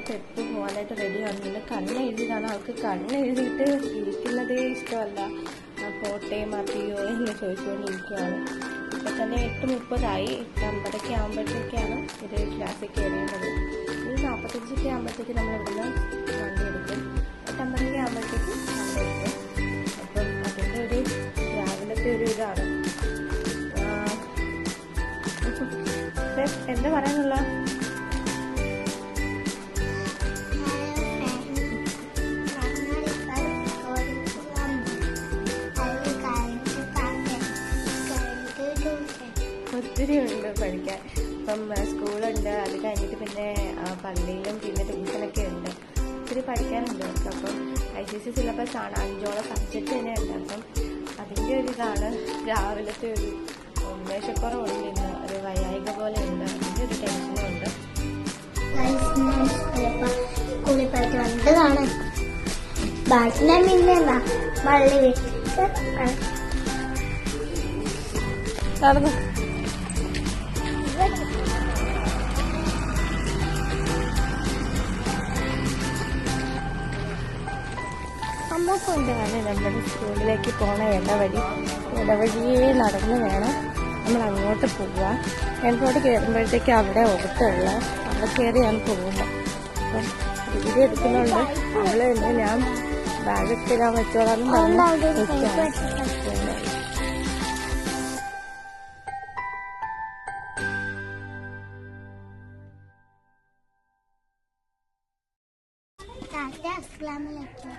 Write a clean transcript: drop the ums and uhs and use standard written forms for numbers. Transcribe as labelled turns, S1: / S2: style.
S1: ഇപ്പോൾ എപ്പോൾ പോകാനായിട്ട് റെഡി ആവുന്നില്ല. കണ്ണ് എഴുതിയതാണ്. അവൾക്ക് കണ്ണ് എഴുതിയിട്ട് ഇരിക്കുന്നതേ ഇഷ്ടമല്ല. പോട്ടെ മതിയോ എന്ന് ചോദിച്ചുകൊണ്ടിരിക്കുകയാണ്. ഇപ്പോൾ തന്നെ 8:30 8:50 ആകുമ്പോഴത്തേക്കാണ് ഇത് ക്ലാസ്സിൽ കയറേണ്ടത്. 7:45 ആകുമ്പോഴത്തേക്ക് നമ്മൾ ഇവിടുന്ന് വണ്ടി എടുക്കും. 8:50 ആകുമ്പോഴത്തേക്ക് വണ്ടി എടുക്കും. അപ്പം അതിൻ്റെ ഒരു രാവിലത്തെ ഒരു ഇതാണ്. എന്താ പറയാനുള്ള? ഒത്തിരി ഉണ്ട് പഠിക്കാൻ. ഇപ്പം സ്കൂളുണ്ട്, അത് കഴിഞ്ഞിട്ട് പിന്നെ പള്ളിയിലും പിന്നെ ട്യൂഷനൊക്കെ ഉണ്ട്. ഒത്തിരി പഠിക്കാനുണ്ട്. അപ്പം ICSE സിലബസ് ആണ്. 5 സബ്ജക്റ്റ് തന്നെ ഉണ്ട്. അപ്പം അതിൻ്റെ ഒരു ഇതാണ്. രാവിലത്തെ ഒരു ഉന്മേഷക്കുറവുണ്ട്. ഇന്ന് ഒരു വയ്യായിക പോലെ ഉണ്ട്. അതിൻ്റെ ഒരു ടെൻഷനും ഉണ്ട്.
S2: സ്കൂളിൽ പോയിട്ട് വന്നതാണ്. ബാറ്റിനെ മിന്നല്ല പള്ളി വെച്ചിട്ട്
S1: നടന്നു. അമ്മക്കൊണ്ടാണ് നമ്മുടെ സ്കൂളിലേക്ക് പോണ ഇടവഴിയേ നടന്ന് വേണം നമ്മൾ അങ്ങോട്ട് പോവാൻ. എയർപോർട്ട് കയറുമ്പോഴത്തേക്ക് അവിടെ ഓട്ടമുള്ള അവിടെ കയറിയാണ് പോകുന്നത്. അപ്പം വീഡിയോ എടുക്കുന്നുണ്ട്. അവള് തന്നെ ഞാൻ ബാഗ് ഇടാൻ വെച്ചോളാന്ന് പറഞ്ഞു.
S2: അസ്സലാമു അലൈക്കും.